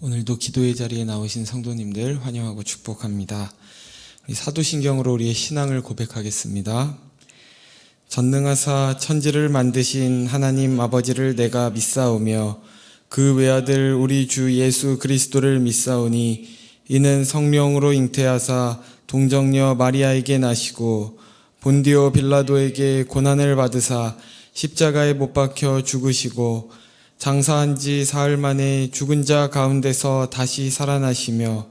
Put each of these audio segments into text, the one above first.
오늘도 기도의 자리에 나오신 성도님들 환영하고 축복합니다. 사도신경으로 우리의 신앙을 고백하겠습니다. 전능하사 천지를 만드신 하나님 아버지를 내가 믿사오며 그 외아들 우리 주 예수 그리스도를 믿사오니 이는 성령으로 잉태하사 동정녀 마리아에게 나시고 본디오 빌라도에게 고난을 받으사 십자가에 못 박혀 죽으시고 장사한 지 사흘 만에 죽은 자 가운데서 다시 살아나시며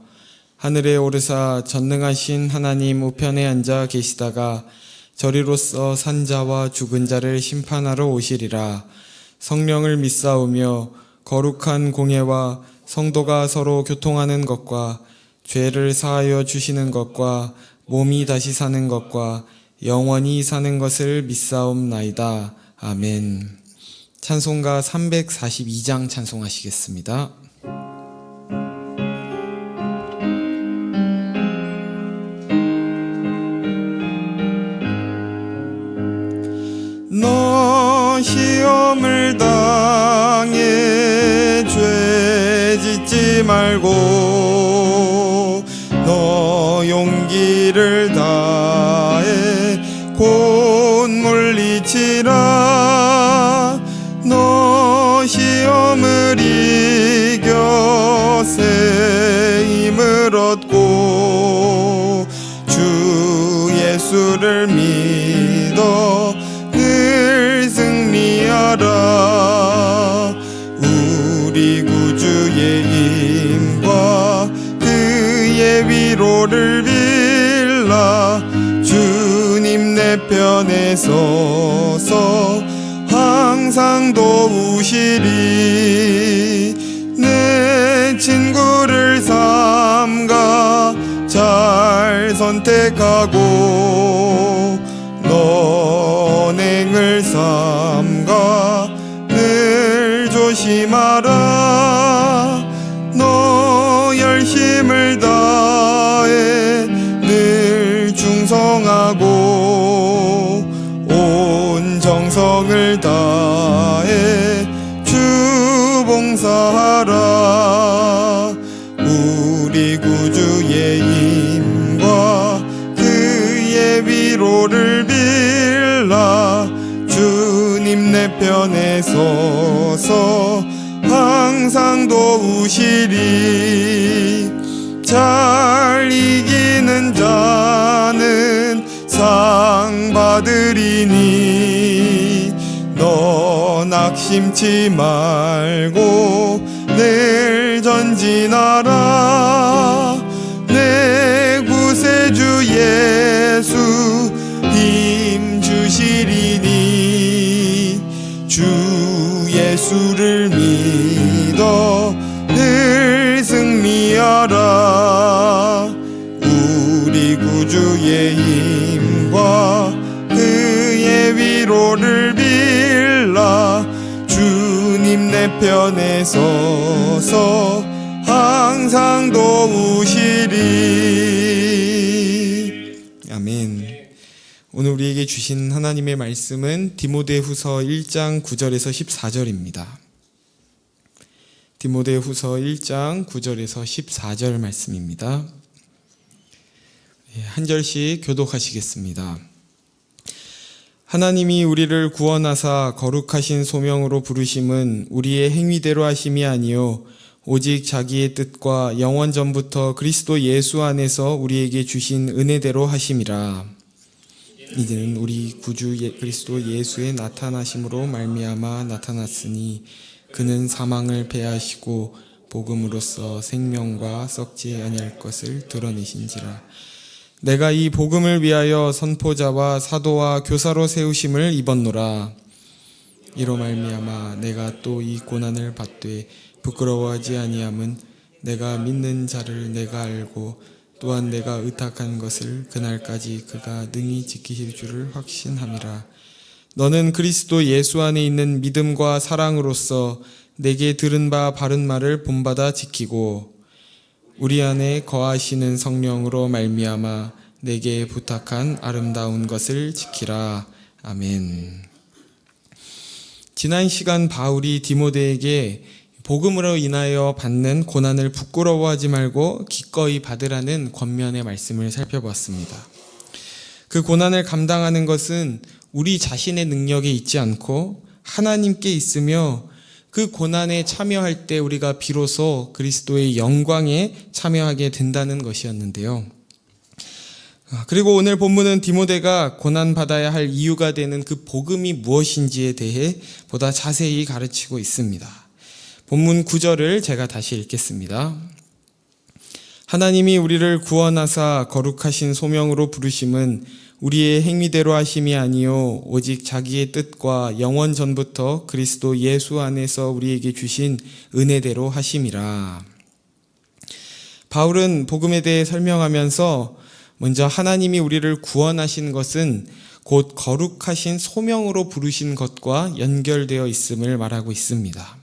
하늘에 오르사 전능하신 하나님 우편에 앉아 계시다가 저리로서 산 자와 죽은 자를 심판하러 오시리라. 성령을 믿사오며 거룩한 공예와 성도가 서로 교통하는 것과 죄를 사하여 주시는 것과 몸이 다시 사는 것과 영원히 사는 것을 믿사옵나이다. 아멘. 찬송가 342장 찬송하시겠습니다. 너 시험을 당해 죄 짓지 말고 너 용기를 다해 곧 물리치라. 너 시험을 이겨 새 힘을 얻고 주 예수를 믿어 늘 승리하라. 우리 구주의 힘과 그의 위로를 빌라. 주님 내 편에 서서 항상 도우시리. 내 친구를 삼가 잘 선택하고 너행을 삼가 늘 조심하라. 너 열심을 다해 늘 충성하고 온 정성을 다해 주 봉사하라. 우리 구주의 힘과 그의 위로를 빌라. 주님 내 편에 서서 항상 도우시리. 잘 이기는 자는 상 받으리니 너 낙심치 말고 늘 전진하라. 내 구세주 예수 힘 주시리니 주 예수를 믿어 늘 승리하라. 우리 구주의 힘과 그의 위로를 빌라. 주님 내 편에 서서 항상 도우시리. 아멘. 오늘 우리에게 주신 하나님의 말씀은 디모데후서 1장 9절에서 14절입니다. 디모데후서 1장 9절에서 14절 말씀입니다. 한 절씩 교독하시겠습니다. 하나님이 우리를 구원하사 거룩하신 소명으로 부르심은 우리의 행위대로 하심이 아니요 오직 자기의 뜻과 영원 전부터 그리스도 예수 안에서 우리에게 주신 은혜대로 하심이라. 이는 우리 구주 그리스도 예수의 나타나심으로 말미암아 나타났으니 그는 사망을 패하시고 복음으로써 생명과 썩지 아니할 것을 드러내신지라. 내가 이 복음을 위하여 선포자와 사도와 교사로 세우심을 입었노라. 이로 말미암아 내가 또 이 고난을 받되 부끄러워하지 아니함은 내가 믿는 자를 내가 알고 또한 내가 의탁한 것을 그날까지 그가 능히 지키실 줄을 확신함이라. 너는 그리스도 예수 안에 있는 믿음과 사랑으로서 내게 들은 바 바른 말을 본받아 지키고 우리 안에 거하시는 성령으로 말미암아 내게 부탁한 아름다운 것을 지키라. 아멘. 지난 시간 바울이 디모데에게 복음으로 인하여 받는 고난을 부끄러워하지 말고 기꺼이 받으라는 권면의 말씀을 살펴봤습니다. 그 고난을 감당하는 것은 우리 자신의 능력에 있지 않고 하나님께 있으며 그 고난에 참여할 때 우리가 비로소 그리스도의 영광에 참여하게 된다는 것이었는데요. 그리고 오늘 본문은 디모데가 고난받아야 할 이유가 되는 그 복음이 무엇인지에 대해 보다 자세히 가르치고 있습니다. 본문 9절을 제가 다시 읽겠습니다. 하나님이 우리를 구원하사 거룩하신 소명으로 부르심은 우리의 행위대로 하심이 아니요 오직 자기의 뜻과 영원 전부터 그리스도 예수 안에서 우리에게 주신 은혜대로 하심이라. 바울은 복음에 대해 설명하면서 먼저 하나님이 우리를 구원하신 것은 곧 거룩하신 소명으로 부르신 것과 연결되어 있음을 말하고 있습니다.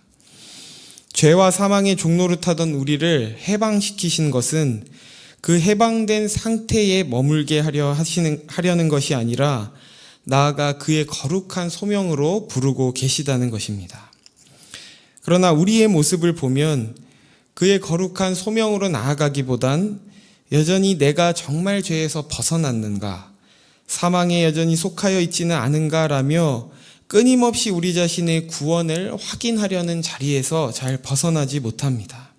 죄와 사망의 종로를 타던 우리를 해방시키신 것은 그 해방된 상태에 머물게 하려는 것이 아니라 나아가 그의 거룩한 소명으로 부르고 계시다는 것입니다. 그러나 우리의 모습을 보면 그의 거룩한 소명으로 나아가기보단 여전히 내가 정말 죄에서 벗어났는가, 사망에 여전히 속하여 있지는 않은가라며 끊임없이 우리 자신의 구원을 확인하려는 자리에서 잘 벗어나지 못합니다.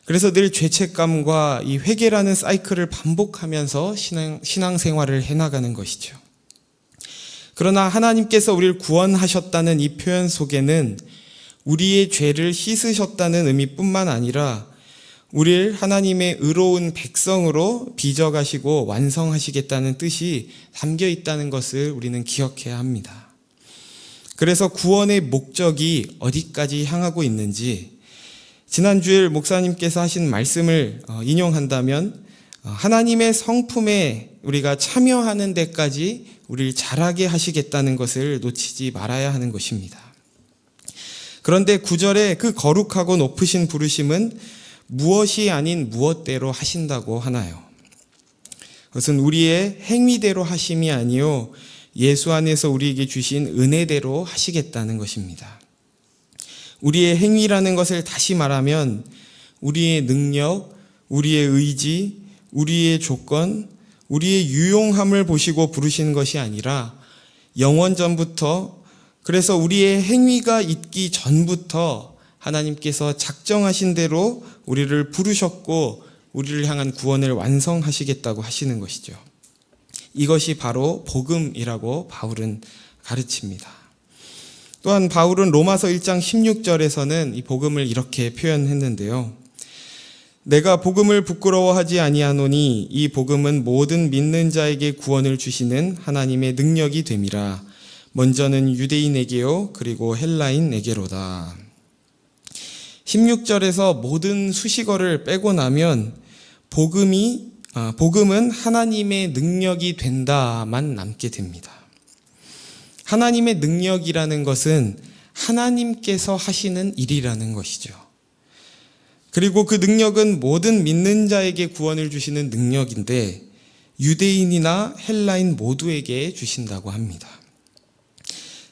그래서 늘 죄책감과 이 회개라는 사이클을 반복하면서 신앙생활을 해나가는 것이죠. 그러나 하나님께서 우리를 구원하셨다는 이 표현 속에는 우리의 죄를 씻으셨다는 의미뿐만 아니라 우리를 하나님의 의로운 백성으로 빚어가시고 완성하시겠다는 뜻이 담겨 있다는 것을 우리는 기억해야 합니다. 그래서 구원의 목적이 어디까지 향하고 있는지 지난 주일 목사님께서 하신 말씀을 인용한다면 하나님의 성품에 우리가 참여하는 데까지 우리를 자라게 하시겠다는 것을 놓치지 말아야 하는 것입니다. 그런데 9절에 그 거룩하고 높으신 부르심은 무엇이 아닌 무엇대로 하신다고 하나요? 그것은 우리의 행위대로 하심이 아니요 예수 안에서 우리에게 주신 은혜대로 하시겠다는 것입니다. 우리의 행위라는 것을 다시 말하면 우리의 능력, 우리의 의지, 우리의 조건, 우리의 유용함을 보시고 부르시는 것이 아니라 영원 전부터, 그래서 우리의 행위가 있기 전부터 하나님께서 작정하신 대로 우리를 부르셨고 우리를 향한 구원을 완성하시겠다고 하시는 것이죠. 이것이 바로 복음이라고 바울은 가르칩니다. 또한 바울은 로마서 1장 16절에서는 이 복음을 이렇게 표현했는데요. 내가 복음을 부끄러워하지 아니하노니 이 복음은 모든 믿는 자에게 구원을 주시는 하나님의 능력이 됨이라. 먼저는 유대인에게요 그리고 헬라인에게로다. 16절에서 모든 수식어를 빼고 나면 복음은 하나님의 능력이 된다만 남게 됩니다. 하나님의 능력이라는 것은 하나님께서 하시는 일이라는 것이죠. 그리고 그 능력은 모든 믿는 자에게 구원을 주시는 능력인데 유대인이나 헬라인 모두에게 주신다고 합니다.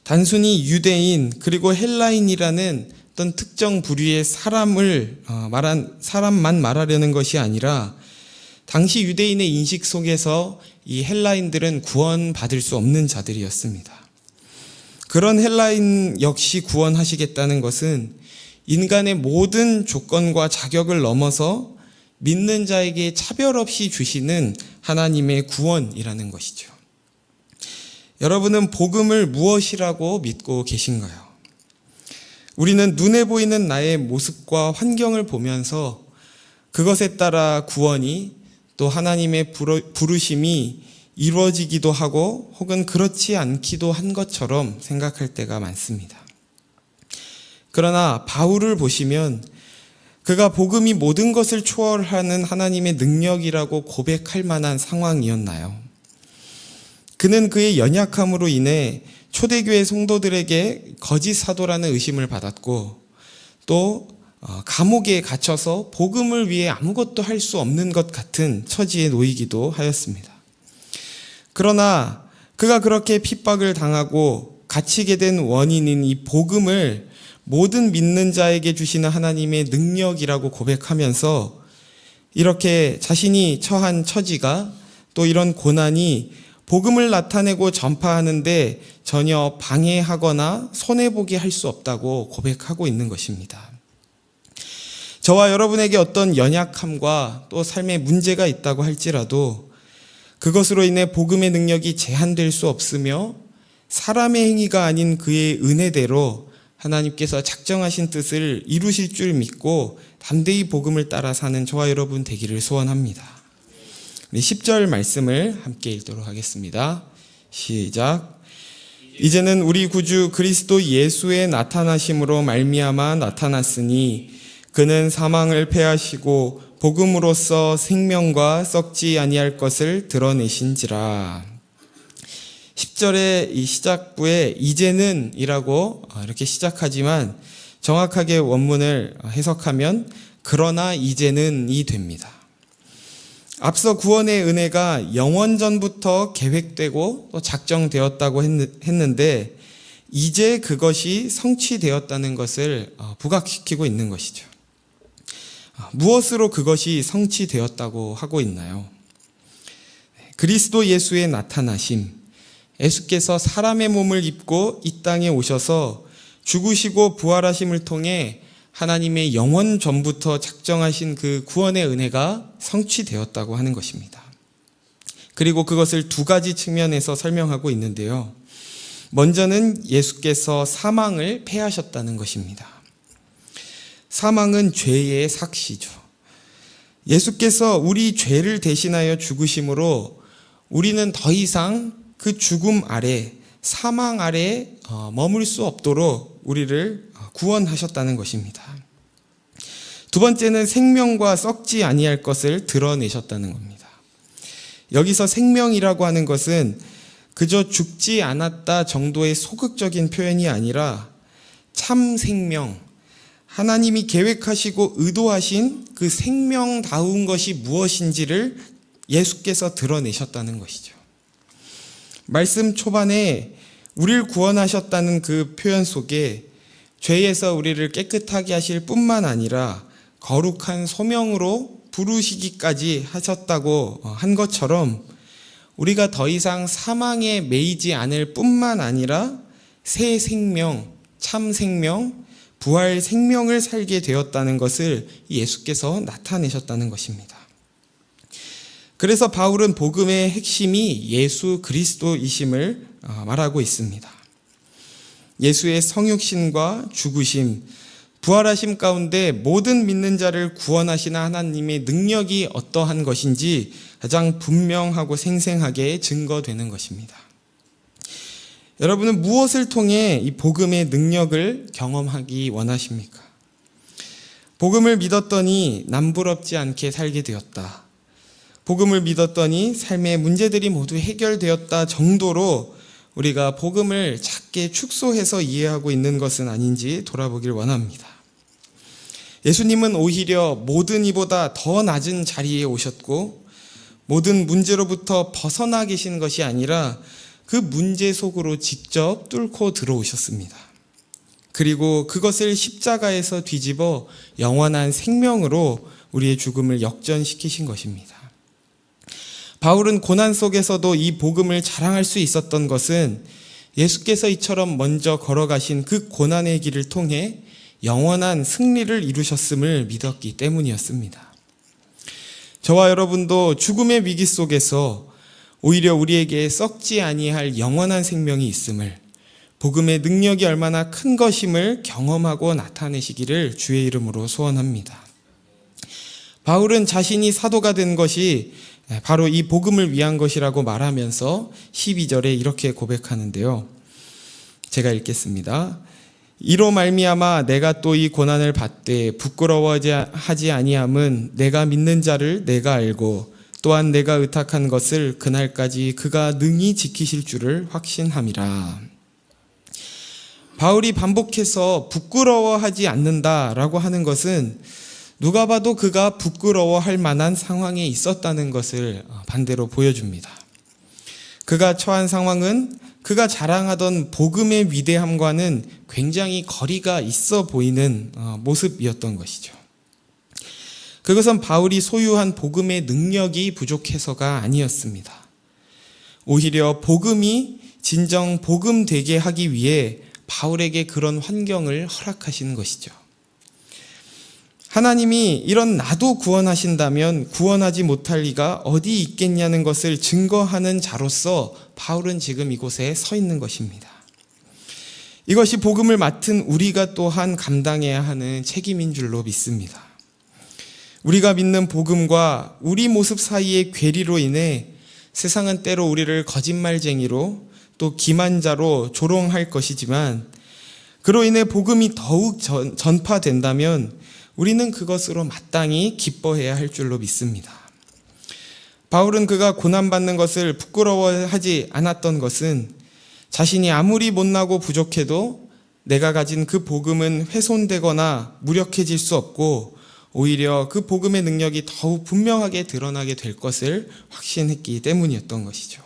단순히 유대인 그리고 헬라인이라는 어떤 특정 부류의 사람만 말하려는 것이 아니라 당시 유대인의 인식 속에서 이 헬라인들은 구원받을 수 없는 자들이었습니다. 그런 헬라인 역시 구원하시겠다는 것은 인간의 모든 조건과 자격을 넘어서 믿는 자에게 차별 없이 주시는 하나님의 구원이라는 것이죠. 여러분은 복음을 무엇이라고 믿고 계신가요? 우리는 눈에 보이는 나의 모습과 환경을 보면서 그것에 따라 구원이 또 하나님의 부르심이 이루어지기도 하고 혹은 그렇지 않기도 한 것처럼 생각할 때가 많습니다. 그러나 바울을 보시면 그가 복음이 모든 것을 초월하는 하나님의 능력이라고 고백할 만한 상황이었나요? 그는 그의 연약함으로 인해 초대교회 성도들에게 거짓 사도라는 의심을 받았고 또 감옥에 갇혀서 복음을 위해 아무것도 할 수 없는 것 같은 처지에 놓이기도 하였습니다. 그러나 그가 그렇게 핍박을 당하고 갇히게 된 원인인 이 복음을 모든 믿는 자에게 주시는 하나님의 능력이라고 고백하면서 이렇게 자신이 처한 처지가 또 이런 고난이 복음을 나타내고 전파하는데 전혀 방해하거나 손해보게 할 수 없다고 고백하고 있는 것입니다. 저와 여러분에게 어떤 연약함과 또 삶의 문제가 있다고 할지라도 그것으로 인해 복음의 능력이 제한될 수 없으며 사람의 행위가 아닌 그의 은혜대로 하나님께서 작정하신 뜻을 이루실 줄 믿고 담대히 복음을 따라 사는 저와 여러분 되기를 소원합니다. 10절 말씀을 함께 읽도록 하겠습니다. 시작. 이제는 우리 구주 그리스도 예수의 나타나심으로 말미암아 나타났으니 그는 사망을 패하시고 복음으로써 생명과 썩지 아니할 것을 드러내신지라. 10절의 이 시작부에 이제는 이라고 이렇게 시작하지만 정확하게 원문을 해석하면 그러나 이제는이 됩니다. 앞서 구원의 은혜가 영원전부터 계획되고 또 작정되었다고 했는데 이제 그것이 성취되었다는 것을 부각시키고 있는 것이죠. 무엇으로 그것이 성취되었다고 하고 있나요? 그리스도 예수의 나타나심, 예수께서 사람의 몸을 입고 이 땅에 오셔서 죽으시고 부활하심을 통해 하나님의 영원 전부터 작정하신 그 구원의 은혜가 성취되었다고 하는 것입니다. 그리고 그것을 두 가지 측면에서 설명하고 있는데요. 먼저는 예수께서 사망을 패하셨다는 것입니다. 사망은 죄의 삭시죠. 예수께서 우리 죄를 대신하여 죽으심으로 우리는 더 이상 그 죽음 아래, 사망 아래 머물 수 없도록 우리를 구원하셨다는 것입니다. 두 번째는 생명과 썩지 아니할 것을 드러내셨다는 겁니다. 여기서 생명이라고 하는 것은 그저 죽지 않았다 정도의 소극적인 표현이 아니라 참 생명, 하나님이 계획하시고 의도하신 그 생명다운 것이 무엇인지를 예수께서 드러내셨다는 것이죠. 말씀 초반에 우리를 구원하셨다는 그 표현 속에 죄에서 우리를 깨끗하게 하실 뿐만 아니라 거룩한 소명으로 부르시기까지 하셨다고 한 것처럼 우리가 더 이상 사망에 매이지 않을 뿐만 아니라 새 생명, 참 생명, 부활 생명을 살게 되었다는 것을 예수께서 나타내셨다는 것입니다. 그래서 바울은 복음의 핵심이 예수 그리스도이심을 말하고 있습니다. 예수의 성육신과 죽으심, 부활하심 가운데 모든 믿는 자를 구원하시는 하나님의 능력이 어떠한 것인지 가장 분명하고 생생하게 증거되는 것입니다. 여러분은 무엇을 통해 이 복음의 능력을 경험하기 원하십니까? 복음을 믿었더니 남부럽지 않게 살게 되었다. 복음을 믿었더니 삶의 문제들이 모두 해결되었다 정도로 우리가 복음을 작게 축소해서 이해하고 있는 것은 아닌지 돌아보길 원합니다. 예수님은 오히려 모든 이보다 더 낮은 자리에 오셨고 모든 문제로부터 벗어나 계신 것이 아니라 그 문제 속으로 직접 뚫고 들어오셨습니다. 그리고 그것을 십자가에서 뒤집어 영원한 생명으로 우리의 죽음을 역전시키신 것입니다. 바울은 고난 속에서도 이 복음을 자랑할 수 있었던 것은 예수께서 이처럼 먼저 걸어가신 그 고난의 길을 통해 영원한 승리를 이루셨음을 믿었기 때문이었습니다. 저와 여러분도 죽음의 위기 속에서 오히려 우리에게 썩지 아니할 영원한 생명이 있음을, 복음의 능력이 얼마나 큰 것임을 경험하고 나타내시기를 주의 이름으로 소원합니다. 바울은 자신이 사도가 된 것이 바로 이 복음을 위한 것이라고 말하면서 12절에 이렇게 고백하는데요. 제가 읽겠습니다. 이로 말미암아 내가 또 이 고난을 받되 부끄러워하지 아니함은 내가 믿는 자를 내가 알고 또한 내가 의탁한 것을 그날까지 그가 능히 지키실 줄을 확신함이라. 바울이 반복해서 부끄러워하지 않는다라고 하는 것은 누가 봐도 그가 부끄러워할 만한 상황에 있었다는 것을 반대로 보여줍니다. 그가 처한 상황은 그가 자랑하던 복음의 위대함과는 굉장히 거리가 있어 보이는 모습이었던 것이죠. 그것은 바울이 소유한 복음의 능력이 부족해서가 아니었습니다. 오히려 복음이 진정 복음 되게 하기 위해 바울에게 그런 환경을 허락하신 것이죠. 하나님이 이런 나도 구원하신다면 구원하지 못할 리가 어디 있겠냐는 것을 증거하는 자로서 바울은 지금 이곳에 서 있는 것입니다. 이것이 복음을 맡은 우리가 또한 감당해야 하는 책임인 줄로 믿습니다. 우리가 믿는 복음과 우리 모습 사이의 괴리로 인해 세상은 때로 우리를 거짓말쟁이로 또 기만자로 조롱할 것이지만 그로 인해 복음이 더욱 전파된다면 우리는 그것으로 마땅히 기뻐해야 할 줄로 믿습니다. 바울은 그가 고난받는 것을 부끄러워하지 않았던 것은 자신이 아무리 못나고 부족해도 내가 가진 그 복음은 훼손되거나 무력해질 수 없고 오히려 그 복음의 능력이 더욱 분명하게 드러나게 될 것을 확신했기 때문이었던 것이죠.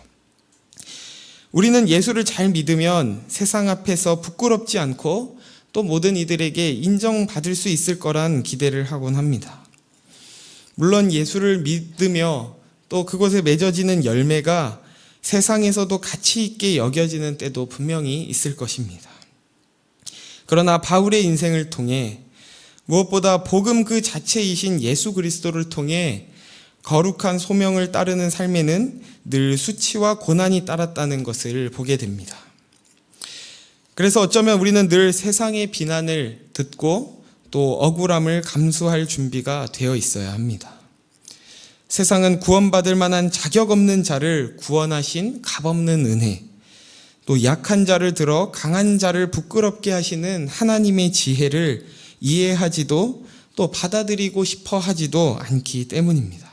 우리는 예수를 잘 믿으면 세상 앞에서 부끄럽지 않고 또 모든 이들에게 인정받을 수 있을 거란 기대를 하곤 합니다. 물론 예수를 믿으며 또 그곳에 맺어지는 열매가 세상에서도 가치 있게 여겨지는 때도 분명히 있을 것입니다. 그러나 바울의 인생을 통해 무엇보다 복음 그 자체이신 예수 그리스도를 통해 거룩한 소명을 따르는 삶에는 늘 수치와 고난이 따랐다는 것을 보게 됩니다. 그래서 어쩌면 우리는 늘 세상의 비난을 듣고 또 억울함을 감수할 준비가 되어 있어야 합니다. 세상은 구원받을 만한 자격 없는 자를 구원하신 값없는 은혜, 또 약한 자를 들어 강한 자를 부끄럽게 하시는 하나님의 지혜를 이해하지도 또 받아들이고 싶어 하지도 않기 때문입니다.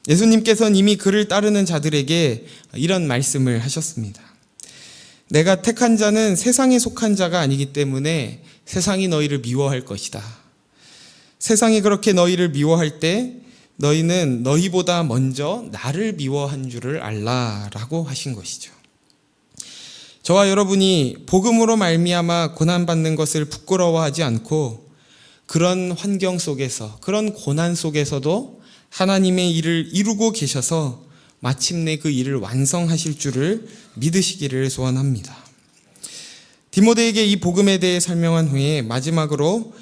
예수님께서는 이미 그를 따르는 자들에게 이런 말씀을 하셨습니다. 내가 택한 자는 세상에 속한 자가 아니기 때문에 세상이 너희를 미워할 것이다. 세상이 그렇게 너희를 미워할 때 너희는 너희보다 먼저 나를 미워한 줄을 알라라고 하신 것이죠. 저와 여러분이 복음으로 말미암아 고난받는 것을 부끄러워하지 않고 그런 환경 속에서 그런 고난 속에서도 하나님의 일을 이루고 계셔서 마침내 그 일을 완성하실 줄을 믿으시기를 소원합니다. 디모데에게 이 복음에 대해 설명한 후에 마지막으로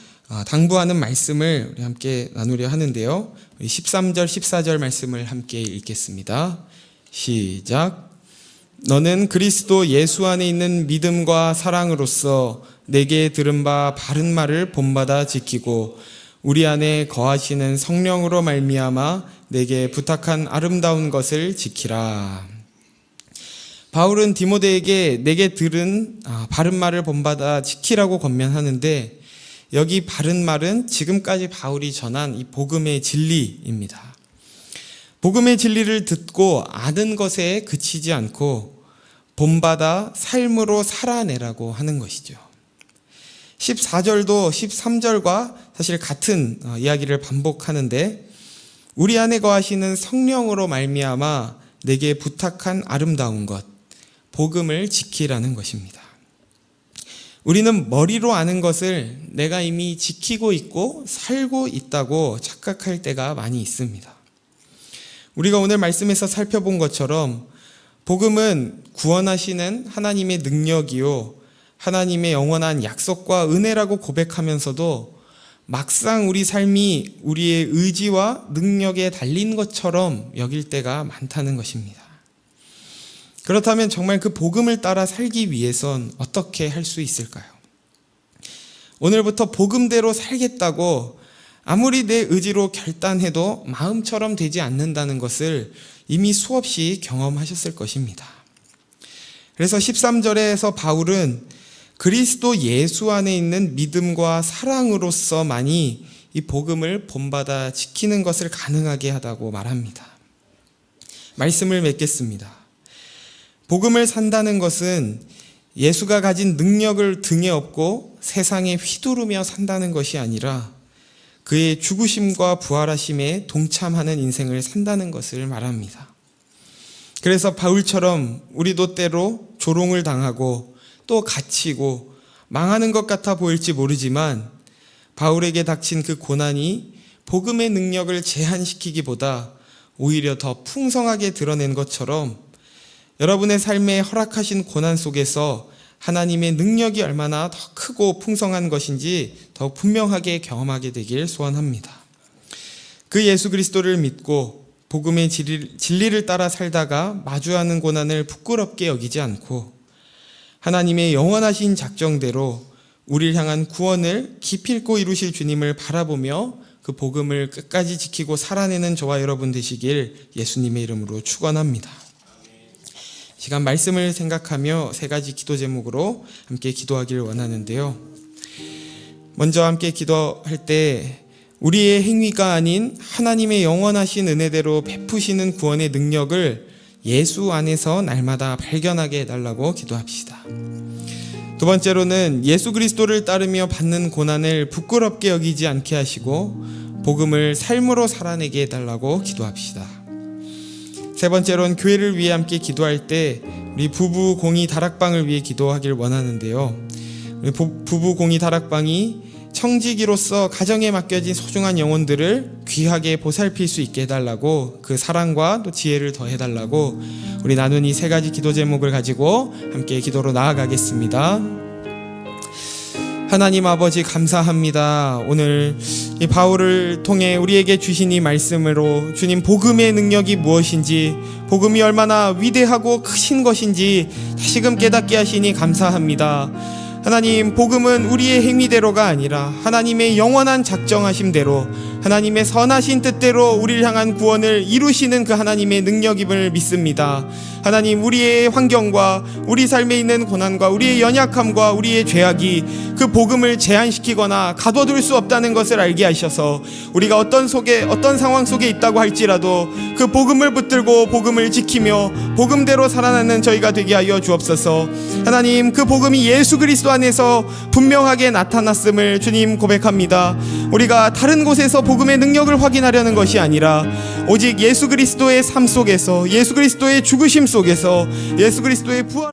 당부하는 말씀을 우리 함께 나누려 하는데요. 13절, 14절 말씀을 함께 읽겠습니다. 시작. 너는 그리스도 예수 안에 있는 믿음과 사랑으로서 내게 들은 바 바른 말을 본받아 지키고 우리 안에 거하시는 성령으로 말미암아 내게 부탁한 아름다운 것을 지키라. 바울은 디모데에게 내게 들은 바른 말을 본받아 지키라고 권면하는데 여기 바른 말은 지금까지 바울이 전한 이 복음의 진리입니다. 복음의 진리를 듣고 아는 것에 그치지 않고 본받아 삶으로 살아내라고 하는 것이죠. 14절도 13절과 사실 같은 이야기를 반복하는데 우리 안에 거하시는 성령으로 말미암아 내게 부탁한 아름다운 것, 복음을 지키라는 것입니다. 우리는 머리로 아는 것을 내가 이미 지키고 있고 살고 있다고 착각할 때가 많이 있습니다. 우리가 오늘 말씀에서 살펴본 것처럼 복음은 구원하시는 하나님의 능력이요 하나님의 영원한 약속과 은혜라고 고백하면서도 막상 우리 삶이 우리의 의지와 능력에 달린 것처럼 여길 때가 많다는 것입니다. 그렇다면 정말 그 복음을 따라 살기 위해선 어떻게 할 수 있을까요? 오늘부터 복음대로 살겠다고 아무리 내 의지로 결단해도 마음처럼 되지 않는다는 것을 이미 수없이 경험하셨을 것입니다. 그래서 13절에서 바울은 그리스도 예수 안에 있는 믿음과 사랑으로서만이 이 복음을 본받아 지키는 것을 가능하게 하다고 말합니다. 말씀을 맺겠습니다. 복음을 산다는 것은 예수가 가진 능력을 등에 업고 세상에 휘두르며 산다는 것이 아니라 그의 죽으심과 부활하심에 동참하는 인생을 산다는 것을 말합니다. 그래서 바울처럼 우리도 때로 조롱을 당하고 또 갇히고 망하는 것 같아 보일지 모르지만 바울에게 닥친 그 고난이 복음의 능력을 제한시키기보다 오히려 더 풍성하게 드러낸 것처럼 여러분의 삶에 허락하신 고난 속에서 하나님의 능력이 얼마나 더 크고 풍성한 것인지 더 분명하게 경험하게 되길 소원합니다. 그 예수 그리스도를 믿고 복음의 진리를 따라 살다가 마주하는 고난을 부끄럽게 여기지 않고 하나님의 영원하신 작정대로 우리를 향한 구원을 기필코 이루실 주님을 바라보며 그 복음을 끝까지 지키고 살아내는 저와 여러분 되시길 예수님의 이름으로 축원합니다. 시간 말씀을 생각하며 세 가지 기도 제목으로 함께 기도하기를 원하는데요. 먼저 함께 기도할 때 우리의 행위가 아닌 하나님의 영원하신 은혜대로 베푸시는 구원의 능력을 예수 안에서 날마다 발견하게 해달라고 기도합시다. 두 번째로는 예수 그리스도를 따르며 받는 고난을 부끄럽게 여기지 않게 하시고 복음을 삶으로 살아내게 해달라고 기도합시다. 세 번째로는 교회를 위해 함께 기도할 때 우리 부부 공의 다락방을 위해 기도하길 원하는데요. 우리 부부 공의 다락방이 청지기로서 가정에 맡겨진 소중한 영혼들을 귀하게 보살필 수 있게 해달라고, 그 사랑과 또 지혜를 더해달라고 우리 나눈 이 세 가지 기도 제목을 가지고 함께 기도로 나아가겠습니다. 하나님 아버지 감사합니다. 오늘 이 바울을 통해 우리에게 주신 이 말씀으로 주님 복음의 능력이 무엇인지, 복음이 얼마나 위대하고 크신 것인지 다시금 깨닫게 하시니 감사합니다. 하나님, 복음은 우리의 행위대로가 아니라 하나님의 영원한 작정하심대로 하나님의 선하신 뜻대로 우리를 향한 구원을 이루시는 그 하나님의 능력임을 믿습니다. 하나님, 우리의 환경과 우리 삶에 있는 고난과 우리의 연약함과 우리의 죄악이 그 복음을 제한시키거나 가둬둘 수 없다는 것을 알게 하셔서 우리가 어떤 상황 속에 있다고 할지라도 그 복음을 붙들고 복음을 지키며 복음대로 살아나는 저희가 되게 하여 주옵소서. 하나님, 그 복음이 예수 그리스도 안에서 분명하게 나타났음을 주님 고백합니다. 우리가 다른 곳에서 복음의 능력을 확인하려는 것이 아니라 오직 예수 그리스도의 삶 속에서, 예수 그리스도의 죽으심 속에서, 예수 그리스도의 부활